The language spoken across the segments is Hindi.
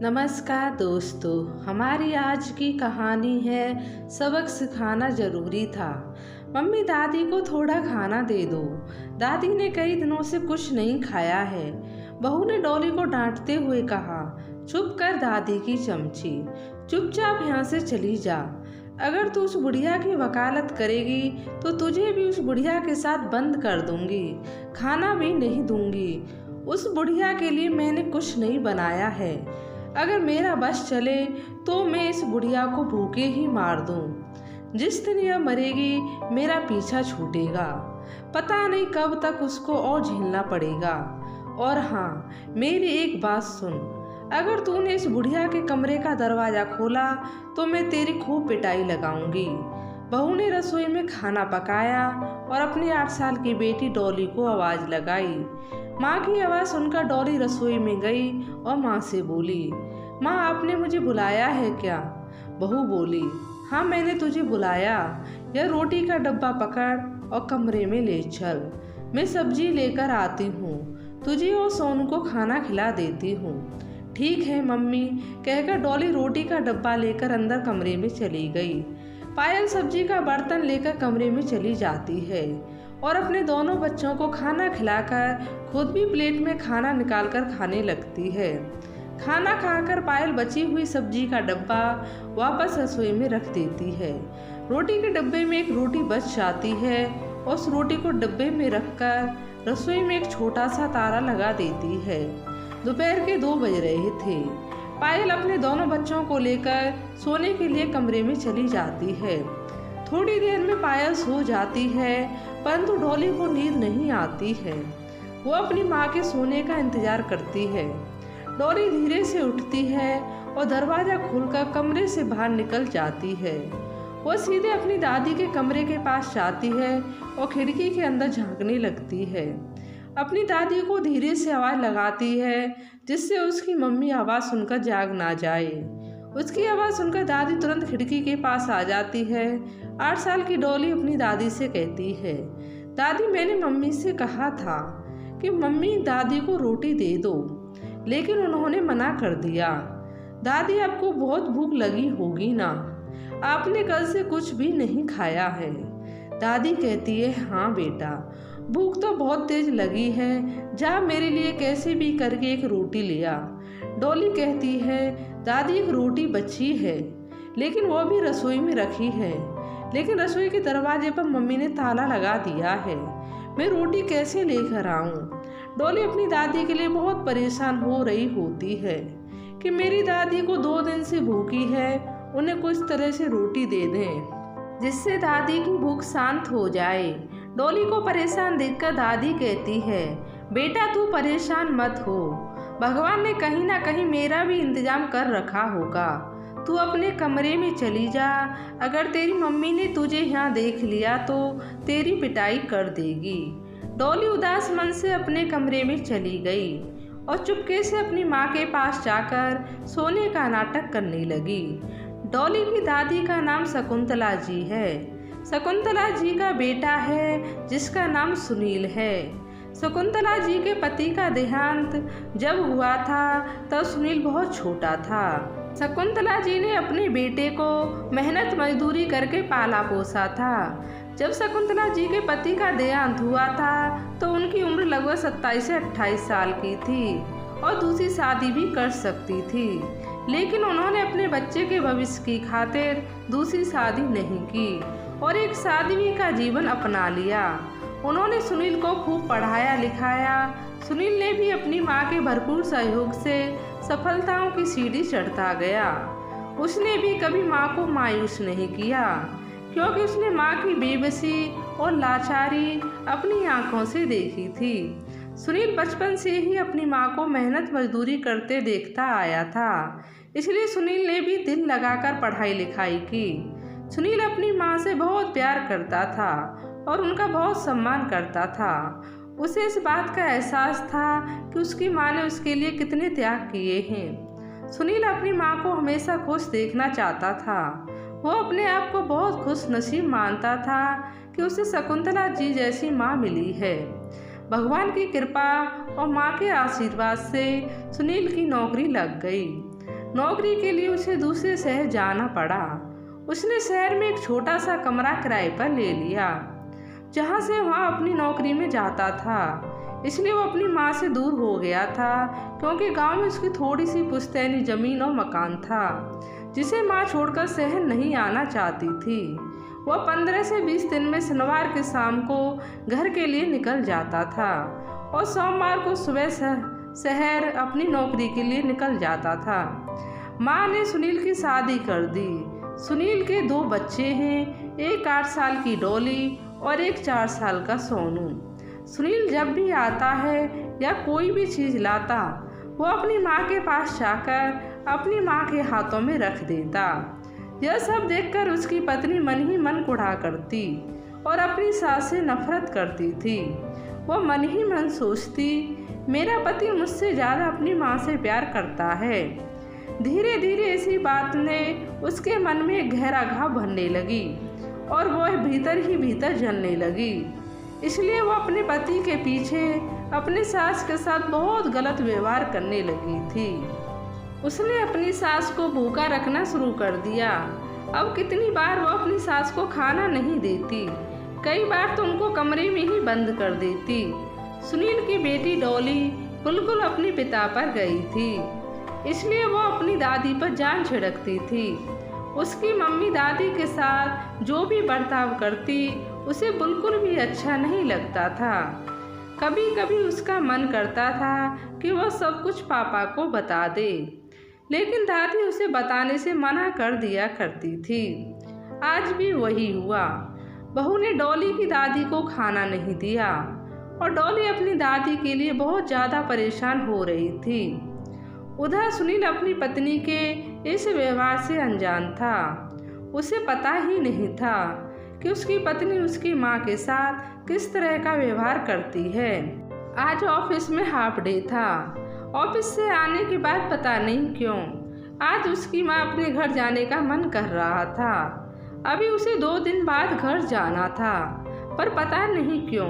नमस्कार दोस्तों, हमारी आज की कहानी है सबक सिखाना जरूरी था। मम्मी दादी को थोड़ा खाना दे दो। दादी ने कई दिनों से कुछ नहीं खाया है। बहू ने डॉली को डांटते हुए कहा, चुप कर दादी की चमची, चुपचाप यहाँ से चली जा। अगर तू उस बुढ़िया की वकालत करेगी तो तुझे भी उस बुढ़िया के साथ बंद कर दूंगी, खाना भी नहीं दूंगी। उस बुढ़िया के लिए मैंने कुछ नहीं बनाया है। अगर मेरा बस चले तो मैं इस बुढ़िया को भूखे ही मार दूं। जिस दिन यह मरेगी मेरा पीछा छूटेगा। पता नहीं कब तक उसको और झेलना पड़ेगा। और हाँ, मेरी एक बात सुन, अगर तूने इस बुढ़िया के कमरे का दरवाज़ा खोला तो मैं तेरी खूब पिटाई लगाऊंगी। बहू ने रसोई में खाना पकाया और अपनी 8 साल की बेटी डॉली को आवाज़ लगाई। माँ की आवाज़ सुनकर डॉली रसोई में गई और माँ से बोली, माँ आपने मुझे बुलाया है क्या? बहू बोली, हाँ मैंने तुझे बुलाया। यह रोटी का डब्बा पकड़ और कमरे में ले चल। मैं सब्जी लेकर आती हूँ, तुझे और सोनू को खाना खिला देती हूँ। ठीक है मम्मी, कहकर डॉली रोटी का डब्बा लेकर अंदर कमरे में चली गई। पायल सब्जी का बर्तन लेकर कमरे में चली जाती है और अपने दोनों बच्चों को खाना खिलाकर खुद भी प्लेट में खाना निकालकर खाने लगती है। खाना खाकर पायल बची हुई सब्जी का डब्बा वापस रसोई में रख देती है। रोटी के डब्बे में एक रोटी बच जाती है और उस रोटी को डब्बे में रखकर रसोई में एक छोटा सा ताला लगा देती है। दोपहर के 2 बज रहे थे। पायल अपने दोनों बच्चों को लेकर सोने के लिए कमरे में चली जाती है। थोड़ी देर में पायल सो जाती है, परंतु डॉली को नींद नहीं आती है। वो अपनी माँ के सोने का इंतजार करती है। डॉली धीरे से उठती है और दरवाज़ा खोलकर कमरे से बाहर निकल जाती है। वो सीधे अपनी दादी के कमरे के पास जाती है और खिड़की के अंदर झांकने लगती है। अपनी दादी को धीरे से आवाज़ लगाती है जिससे उसकी मम्मी आवाज़ सुनकर जाग ना जाए। उसकी आवाज़ सुनकर दादी तुरंत खिड़की के पास आ जाती है। 8 साल की डॉली अपनी दादी से कहती है, दादी मैंने मम्मी से कहा था कि मम्मी दादी को रोटी दे दो, लेकिन उन्होंने मना कर दिया। दादी आपको बहुत भूख लगी होगी ना, आपने कल से कुछ भी नहीं खाया है। दादी कहती है, हाँ बेटा, भूख तो बहुत तेज लगी है, जा मेरे लिए कैसे भी करके एक रोटी ले आ। डॉली कहती है, दादी एक रोटी बची है, लेकिन वो भी रसोई में रखी है, लेकिन रसोई के दरवाजे पर मम्मी ने ताला लगा दिया है, मैं रोटी कैसे लेकर आऊँ। डॉली अपनी दादी के लिए बहुत परेशान हो रही होती है कि मेरी दादी को 2 दिन से भूखी है, उन्हें कुछ तरह से रोटी दे दें जिससे दादी की भूख शांत हो जाए। डॉली को परेशान देखकर दादी कहती है, बेटा तू परेशान मत हो, भगवान ने कहीं ना कहीं मेरा भी इंतजाम कर रखा होगा। तू अपने कमरे में चली जा, अगर तेरी मम्मी ने तुझे यहाँ देख लिया तो तेरी पिटाई कर देगी। डॉली उदास मन से अपने कमरे में चली गई और चुपके से अपनी माँ के पास जाकर सोने का नाटक करने लगी। डॉली की दादी का नाम शकुंतला जी है। शकुंतला जी का बेटा है जिसका नाम सुनील है। शकुंतला जी के पति का देहांत जब हुआ था तब सुनील बहुत छोटा था। शकुंतला जी ने अपने बेटे को मेहनत मजदूरी करके पाला पोसा था। जब शकुंतला जी के पति का देहांत हुआ था तो उनकी उम्र लगभग 27 से 28 साल की थी और दूसरी शादी भी कर सकती थी, लेकिन उन्होंने अपने बच्चे के भविष्य की खातिर दूसरी शादी नहीं की और एक सादगी का जीवन अपना लिया। उन्होंने सुनील को खूब पढ़ाया लिखाया। सुनील ने भी अपनी माँ के भरपूर सहयोग से सफलताओं की सीढ़ी चढ़ता गया। उसने भी कभी माँ को मायूस नहीं किया, क्योंकि उसने माँ की बेबसी और लाचारी अपनी आंखों से देखी थी। सुनील बचपन से ही अपनी माँ को मेहनत मजदूरी करते देखता आया था, इसलिए सुनील ने भी दिल लगाकर पढ़ाई लिखाई की। सुनील अपनी माँ से बहुत प्यार करता था और उनका बहुत सम्मान करता था। उसे इस बात का एहसास था कि उसकी माँ ने उसके लिए कितने त्याग किए हैं। सुनील अपनी माँ को हमेशा खुश देखना चाहता था। वो अपने आप को बहुत खुश नसीब मानता था कि उसे शकुंतला जी जैसी माँ मिली है। भगवान की कृपा और माँ के आशीर्वाद से सुनील की नौकरी लग गई। नौकरी के लिए उसे दूसरे शहर जाना पड़ा। उसने शहर में एक छोटा सा कमरा किराए पर ले लिया, जहाँ से वहाँ अपनी नौकरी में जाता था। इसलिए वो अपनी माँ से दूर हो गया था, क्योंकि गांव में उसकी थोड़ी सी पुश्तैनी जमीन और मकान था, जिसे माँ छोड़कर शहर नहीं आना चाहती थी। वह 15 से 20 दिन में शनिवार के शाम को घर के लिए निकल जाता था और सोमवार को सुबह शहर अपनी नौकरी के लिए निकल जाता था। माँ ने सुनील की शादी कर दी। सुनील के 2 बच्चे हैं, एक 8 साल की डॉली और एक 4 साल का सोनू। सुनील जब भी आता है या कोई भी चीज़ लाता, वो अपनी माँ के पास जाकर अपनी माँ के हाथों में रख देता। यह सब देखकर उसकी पत्नी मन ही मन कुढ़ा करती और अपनी सास से नफरत करती थी। वो मन ही मन सोचती, मेरा पति मुझसे ज़्यादा अपनी माँ से प्यार करता है। धीरे धीरे इसी बात ने उसके मन में एक गहरा घाव भरने लगी और वह भीतर ही भीतर जलने लगी। इसलिए वो अपने पति के पीछे अपनी सास के साथ बहुत गलत व्यवहार करने लगी थी। उसने अपनी सास को भूखा रखना शुरू कर दिया। अब कितनी बार वो अपनी सास को खाना नहीं देती, कई बार तो उनको कमरे में ही बंद कर देती। सुनील की बेटी डॉली बिल्कुल अपने पिता पर गई थी, इसलिए वो अपनी दादी पर जान छिड़कती थी। उसकी मम्मी दादी के साथ जो भी बर्ताव करती उसे बिल्कुल भी अच्छा नहीं लगता था। कभी कभी उसका मन करता था कि वह सब कुछ पापा को बता दे, लेकिन दादी उसे बताने से मना कर दिया करती थी। आज भी वही हुआ। बहू ने डॉली की दादी को खाना नहीं दिया और डॉली अपनी दादी के लिए बहुत ज़्यादा परेशान हो रही थी। उधर सुनील अपनी पत्नी के इस व्यवहार से अनजान था। उसे पता ही नहीं था कि उसकी पत्नी उसकी माँ के साथ किस तरह का व्यवहार करती है। आज ऑफिस में हाफ डे था। ऑफिस से आने के बाद पता नहीं क्यों आज उसकी माँ अपने घर जाने का मन कर रहा था। अभी उसे 2 दिन बाद घर जाना था, पर पता नहीं क्यों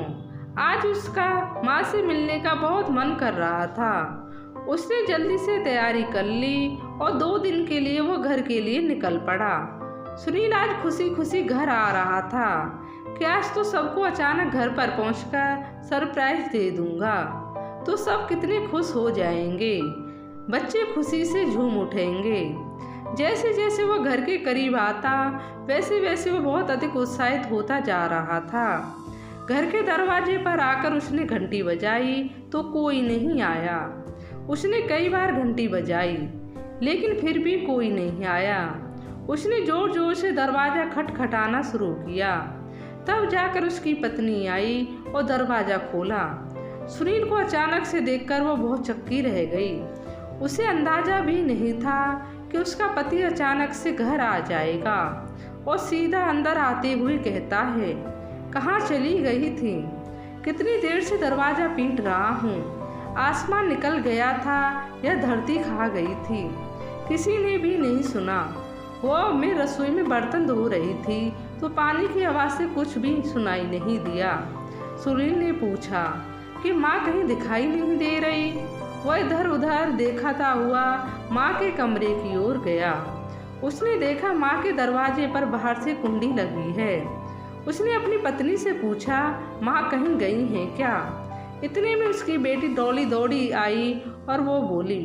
आज उसका माँ से मिलने का बहुत मन कर रहा था। उसने जल्दी से तैयारी कर ली और 2 दिन के लिए वो घर के लिए निकल पड़ा। सुनील आज खुशी खुशी घर आ रहा था कि आज तो सबको अचानक घर पर पहुंचकर सरप्राइज दे दूंगा, तो सब कितने खुश हो जाएंगे। बच्चे खुशी से झूम उठेंगे। जैसे जैसे वो घर के करीब आता वैसे वैसे वो बहुत अधिक उत्साहित होता जा रहा था। घर के दरवाजे पर आकर उसने घंटी बजाई तो कोई नहीं आया। उसने कई बार घंटी बजाई, लेकिन फिर भी कोई नहीं आया। उसने जोर जोर से दरवाज़ा खटखटाना शुरू किया। तब जाकर उसकी पत्नी आई और दरवाज़ा खोला। सुनील को अचानक से देखकर वो बहुत चक्की रह गई। उसे अंदाज़ा भी नहीं था कि उसका पति अचानक से घर आ जाएगा और सीधा अंदर आते हुए कहता है, कहाँ चली गई थी? कितनी देर से दरवाज़ा पीट रहा हूँ। आसमान निकल गया था या धरती खा गई थी, किसी ने भी नहीं सुना। वो मैं रसोई में बर्तन धो रही थी तो पानी की आवाज़ से कुछ भी सुनाई नहीं दिया। सुनील ने पूछा कि माँ कहीं दिखाई नहीं दे रही। वह इधर उधर देखता हुआ माँ के कमरे की ओर गया। उसने देखा माँ के दरवाजे पर बाहर से कुंडी लगी है। उसने अपनी पत्नी से पूछा, माँ कहीं गई हैं क्या? इतने में उसकी बेटी डॉली दौड़ी आई और वो बोली,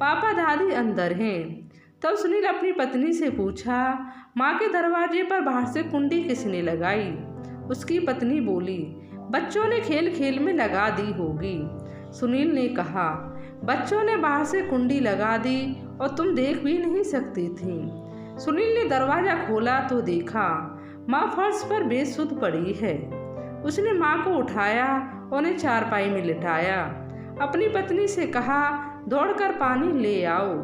पापा दादी अंदर हैं। तब सुनील अपनी पत्नी से पूछा, माँ के दरवाजे पर बाहर से कुंडी किसने लगाई? उसकी पत्नी बोली, बच्चों ने खेल खेल में लगा दी होगी। सुनील ने कहा, बच्चों ने बाहर से कुंडी लगा दी और तुम देख भी नहीं सकती थी। सुनील ने दरवाज़ा खोला तो देखा माँ फर्श पर बेसुध पड़ी है। उसने माँ को उठाया और उन्हें चारपाई में लिटाया। अपनी पत्नी से कहा, दौड़कर पानी ले आओ।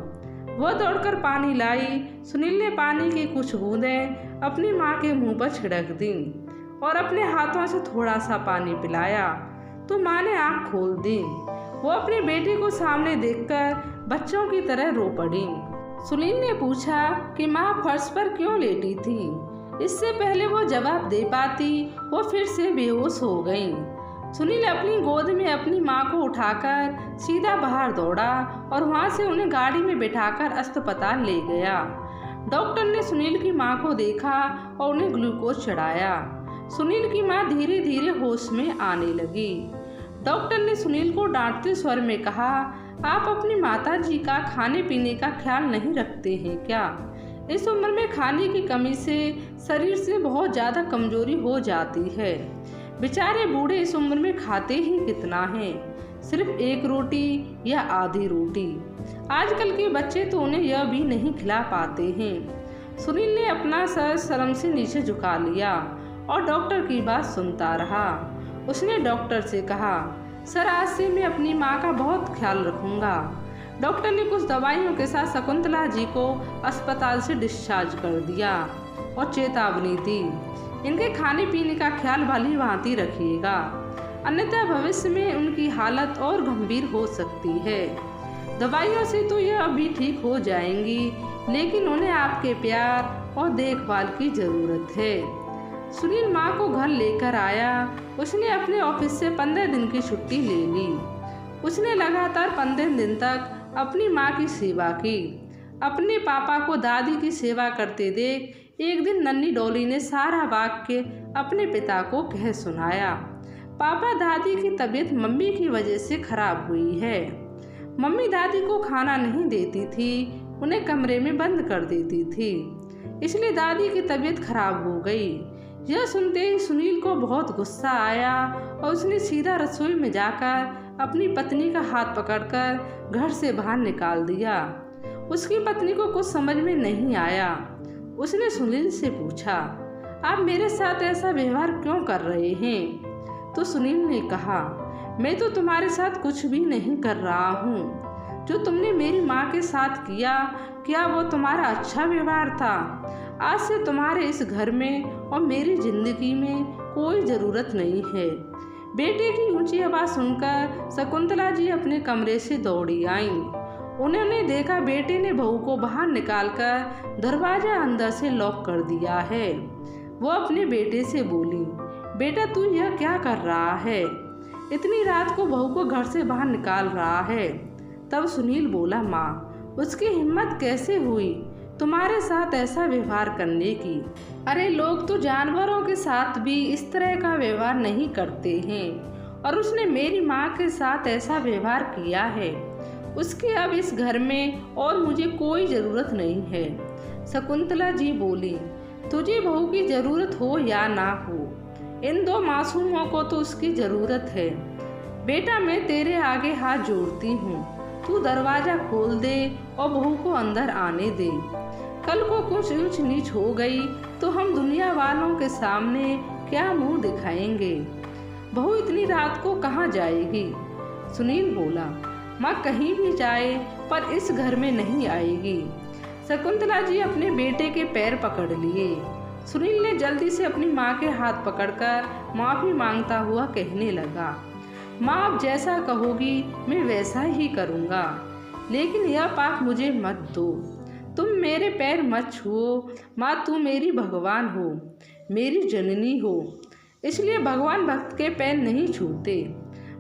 वह दौड़कर पानी लाई। सुनील ने पानी की कुछ बूंदें अपनी माँ के मुंह पर छिड़क दी और अपने हाथों से थोड़ा सा पानी पिलाया तो माँ ने आँख खोल दी। वो अपनी बेटी को सामने देखकर बच्चों की तरह रो पड़ी। सुनील ने पूछा कि माँ फर्श पर क्यों लेटी थी। इससे पहले वो जवाब दे पाती वो फिर से बेहोश हो गई। सुनील अपनी गोद में अपनी माँ को उठाकर सीधा बाहर दौड़ा और वहाँ से उन्हें गाड़ी में बिठाकर अस्पताल ले गया। डॉक्टर ने सुनील की माँ को देखा और उन्हें ग्लूकोज चढ़ाया। सुनील की माँ धीरे धीरे होश में आने लगी। डॉक्टर ने सुनील को डांटते स्वर में कहा, आप अपनी माता जी का खाने पीने का ख्याल नहीं रखते हैं क्या? इस उम्र में खाने की कमी से शरीर से बहुत ज़्यादा कमजोरी हो जाती है। बेचारे बूढ़े इस उम्र में खाते ही कितना हैं, सिर्फ एक रोटी या आधी रोटी। आजकल के बच्चे तो उन्हें यह भी नहीं खिला पाते हैं। सुनील ने अपना सर शर्म से नीचे झुका लिया और डॉक्टर की बात सुनता रहा। उसने डॉक्टर से कहा, सर आज से मैं अपनी माँ का बहुत ख्याल रखूँगा। डॉक्टर ने कुछ दवाइयों के साथ शकुंतला जी को अस्पताल से डिस्चार्ज कर दिया और चेतावनी दी, इनके खाने पीने का ख्याल भली भांति रखिएगा, अन्यथा भविष्य में उनकी हालत और गंभीर हो सकती है। दवाइयों से तो यह अभी ठीक हो जाएंगी, लेकिन उन्हें आपके प्यार और देखभाल की ज़रूरत है। सुनील माँ को घर लेकर आया। उसने अपने ऑफिस से 15 दिन की छुट्टी ले ली। उसने लगातार 15 दिन तक अपनी माँ की सेवा की। अपने पापा को दादी की सेवा करते देख एक दिन नन्ही डॉली ने सारा वाक्य अपने पिता को कह सुनाया। पापा, दादी की तबीयत मम्मी की वजह से खराब हुई है। मम्मी दादी को खाना नहीं देती थी, उन्हें कमरे में बंद कर देती थी, इसलिए दादी की तबीयत खराब हो गई। यह सुनते ही सुनील को बहुत गुस्सा आया और उसने सीधा रसोई में जाकर अपनी पत्नी का हाथ पकड़कर घर से बाहर निकाल दिया। उसकी पत्नी को कुछ समझ में नहीं आया। उसने सुनील से पूछा, आप मेरे साथ ऐसा व्यवहार क्यों कर रहे हैं? तो सुनील ने कहा, मैं तो तुम्हारे साथ कुछ भी नहीं कर रहा हूँ। जो तुमने मेरी माँ के साथ किया, क्या वो तुम्हारा अच्छा व्यवहार था? आज से तुम्हारे इस घर में और मेरी जिंदगी में कोई ज़रूरत नहीं है। बेटे की ऊंची आवाज़ सुनकर शकुंतला जी अपने कमरे से दौड़ी आईं। उन्होंने देखा बेटे ने बहू को बाहर निकालकर दरवाज़ा अंदर से लॉक कर दिया है। वो अपने बेटे से बोली, बेटा तू यह क्या कर रहा है? इतनी रात को बहू को घर से बाहर निकाल रहा है। तब सुनील बोला, माँ, उसकी हिम्मत कैसे हुई तुम्हारे साथ ऐसा व्यवहार करने की? अरे लोग तो जानवरों के साथ भी इस तरह का व्यवहार नहीं करते हैं, और उसने मेरी माँ के साथ ऐसा व्यवहार किया है। उसकी अब इस घर में और मुझे कोई ज़रूरत नहीं है। शकुंतला जी बोली, तुझे बहू की ज़रूरत हो या ना हो, इन दो मासूमों को तो उसकी ज़रूरत है। बेटा मैं तेरे आगे हाथ जोड़ती हूँ, तू दरवाज़ा खोल दे और बहू को अंदर आने दे। कल को कुछ ऊंच नीच हो गई तो हम दुनिया वालों के सामने क्या मुंह दिखाएंगे? बहू इतनी रात को कहाँ जाएगी? सुनील बोला, माँ कहीं भी जाए पर इस घर में नहीं आएगी। शकुंतला जी अपने बेटे के पैर पकड़ लिए। सुनील ने जल्दी से अपनी माँ के हाथ पकड़कर माफ़ी मांगता हुआ कहने लगा, माँ आप जैसा कहोगी मैं वैसा ही करूँगा, लेकिन यह पाप मुझे मत दो। तुम मेरे पैर मत छुओ। माँ तू मेरी भगवान हो, मेरी जननी हो, इसलिए भगवान भक्त के पैर नहीं छूते,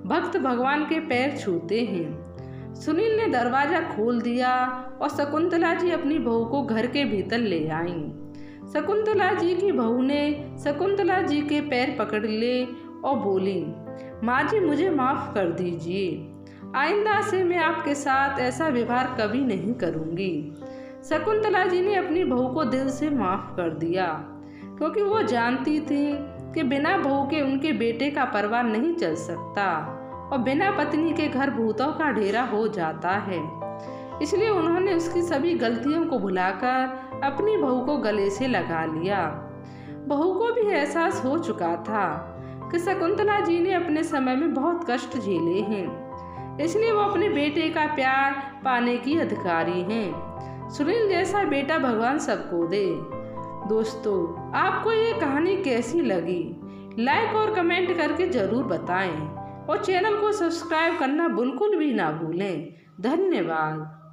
भक्त भगवान के पैर छूते हैं। सुनील ने दरवाज़ा खोल दिया और शकुंतला जी अपनी बहू को घर के भीतर ले आईं। शकुंतला जी की बहू ने शकुंतला जी के पैर पकड़ लिए और बोली, माँ जी मुझे माफ़ कर दीजिए, आइंदा से मैं आपके साथ ऐसा व्यवहार कभी नहीं करूँगी। शकुंतला जी ने अपनी बहू को दिल से माफ़ कर दिया, क्योंकि वो जानती थी कि बिना बहू के उनके बेटे का परिवार नहीं चल सकता और बिना पत्नी के घर भूतों का डेरा हो जाता है। इसलिए उन्होंने उसकी सभी गलतियों को भुलाकर अपनी बहू को गले से लगा लिया। बहू को भी एहसास हो चुका था कि शकुंतला जी ने अपने समय में बहुत कष्ट झेले हैं, इसलिए वो अपने बेटे का प्यार पाने की अधिकारी हैं। सुनील जैसा बेटा भगवान सबको दे। दोस्तों, आपको ये कहानी कैसी लगी? लाइक और कमेंट करके ज़रूर बताएं और चैनल को सब्सक्राइब करना बिल्कुल भी ना भूलें। धन्यवाद।